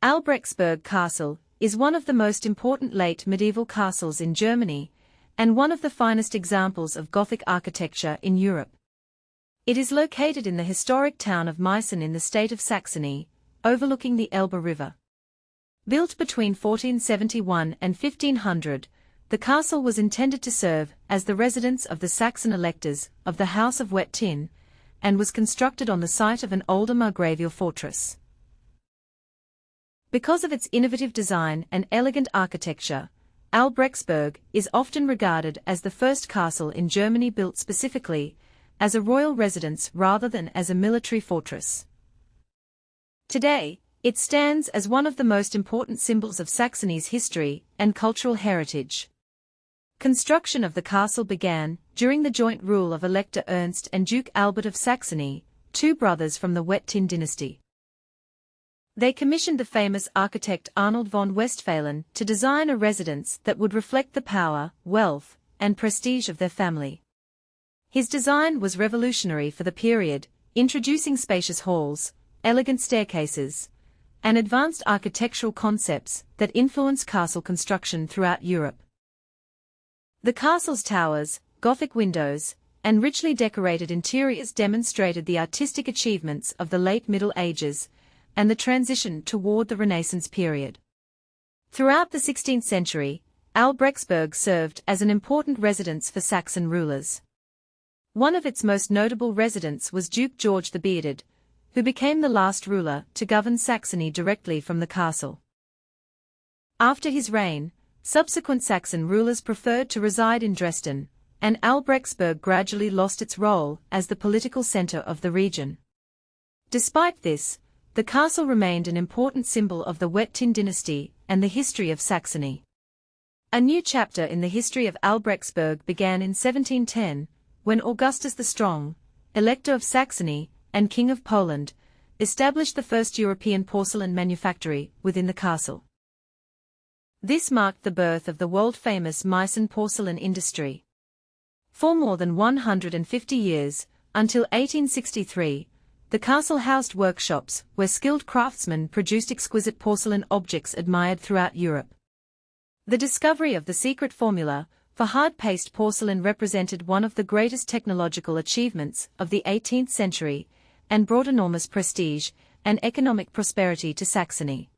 Albrechtsburg Castle is one of the most important late medieval castles in Germany, and one of the finest examples of Gothic architecture in Europe. It is located in the historic town of Meissen in the state of Saxony, overlooking the Elbe River. Built between 1471 and 1500, the castle was intended to serve as the residence of the Saxon electors of the House of Wettin, and was constructed on the site of an older margravial fortress. Because of its innovative design and elegant architecture, Albrechtsburg is often regarded as the first castle in Germany built specifically as a royal residence rather than as a military fortress. Today, it stands as one of the most important symbols of Saxony's history and cultural heritage. Construction of the castle began during the joint rule of Elector Ernst and Duke Albert of Saxony, two brothers from the Wettin dynasty. They commissioned the famous architect Arnold von Westphalen to design a residence that would reflect the power, wealth, and prestige of their family. His design was revolutionary for the period, introducing spacious halls, elegant staircases, and advanced architectural concepts that influenced castle construction throughout Europe. The castle's towers, Gothic windows, and richly decorated interiors demonstrated the artistic achievements of the late Middle Ages and the transition toward the Renaissance period. Throughout the 16th century, Albrechtsburg served as an important residence for Saxon rulers. One of its most notable residents was Duke George the Bearded, who became the last ruler to govern Saxony directly from the castle. After his reign, subsequent Saxon rulers preferred to reside in Dresden, and Albrechtsburg gradually lost its role as the political center of the region. Despite this, the castle remained an important symbol of the Wettin dynasty and the history of Saxony. A new chapter in the history of Albrechtsburg began in 1710, when Augustus the Strong, Elector of Saxony and King of Poland, established the first European porcelain manufactory within the castle. This marked the birth of the world-famous Meissen porcelain industry. For more than 150 years, until 1863, the castle housed workshops where skilled craftsmen produced exquisite porcelain objects admired throughout Europe. The discovery of the secret formula for hard-paste porcelain represented one of the greatest technological achievements of the 18th century and brought enormous prestige and economic prosperity to Saxony.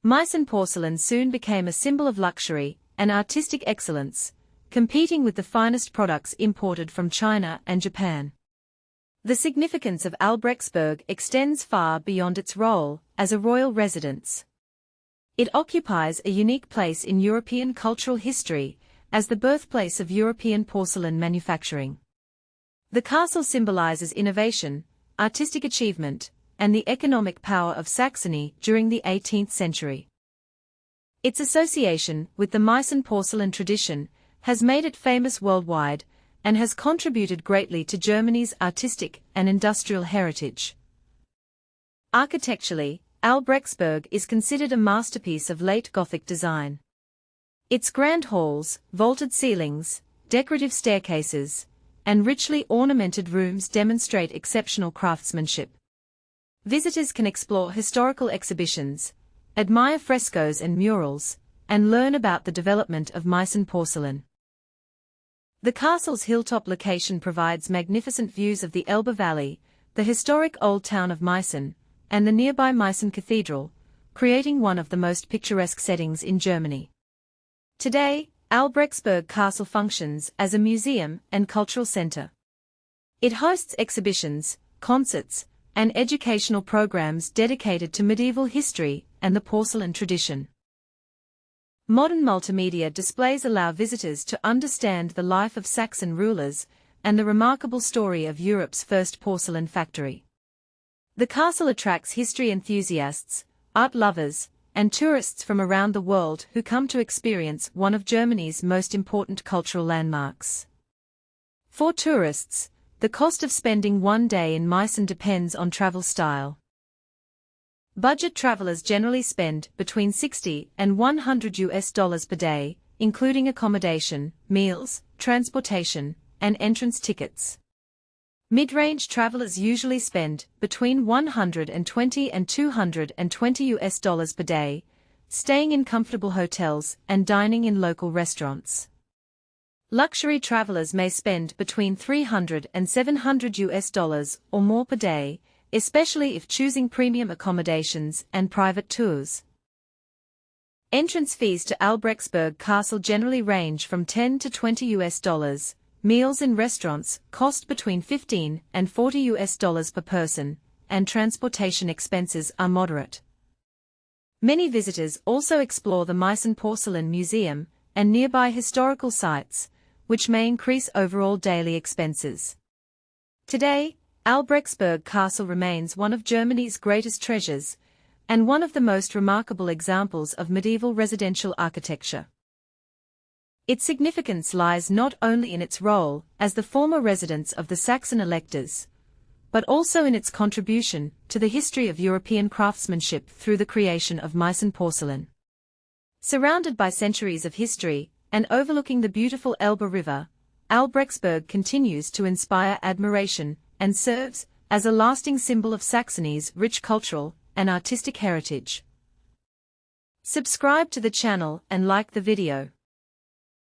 Meissen porcelain soon became a symbol of luxury and artistic excellence, competing with the finest products imported from China and Japan. The significance of Albrechtsburg extends far beyond its role as a royal residence. It occupies a unique place in European cultural history as the birthplace of European porcelain manufacturing. The castle symbolizes innovation, artistic achievement, and the economic power of Saxony during the 18th century. Its association with the Meissen porcelain tradition has made it famous worldwide, and has contributed greatly to Germany's artistic and industrial heritage. Architecturally, Albrechtsburg is considered a masterpiece of late Gothic design. Its grand halls, vaulted ceilings, decorative staircases, and richly ornamented rooms demonstrate exceptional craftsmanship. Visitors can explore historical exhibitions, admire frescoes and murals, and learn about the development of Meissen porcelain. The castle's hilltop location provides magnificent views of the Elbe Valley, the historic old town of Meissen, and the nearby Meissen Cathedral, creating one of the most picturesque settings in Germany. Today, Albrechtsburg Castle functions as a museum and cultural center. It hosts exhibitions, concerts, and educational programs dedicated to medieval history and the porcelain tradition. Modern multimedia displays allow visitors to understand the life of Saxon rulers and the remarkable story of Europe's first porcelain factory. The castle attracts history enthusiasts, art lovers, and tourists from around the world who come to experience one of Germany's most important cultural landmarks. For tourists, the cost of spending one day in Meissen depends on travel style. Budget travelers generally spend between $60 and $100 per day, including accommodation, meals, transportation, and entrance tickets. Mid-range travelers usually spend between $120 and $220 per day, staying in comfortable hotels and dining in local restaurants. Luxury travelers may spend between $300 and $700 or more per day, especially if choosing premium accommodations and private tours. Entrance fees to Albrechtsburg Castle generally range from $10 to $20. Meals in restaurants cost between $15 and $40 per person, and transportation expenses are moderate. Many visitors also explore the Meissen Porcelain Museum and nearby historical sites, which may increase overall daily expenses. Today, Albrechtsburg Castle remains one of Germany's greatest treasures, and one of the most remarkable examples of medieval residential architecture. Its significance lies not only in its role as the former residence of the Saxon electors, but also in its contribution to the history of European craftsmanship through the creation of Meissen porcelain. Surrounded by centuries of history, and overlooking the beautiful Elbe River, Albrechtsburg continues to inspire admiration and serves as a lasting symbol of Saxony's rich cultural and artistic heritage. Subscribe to the channel and like the video.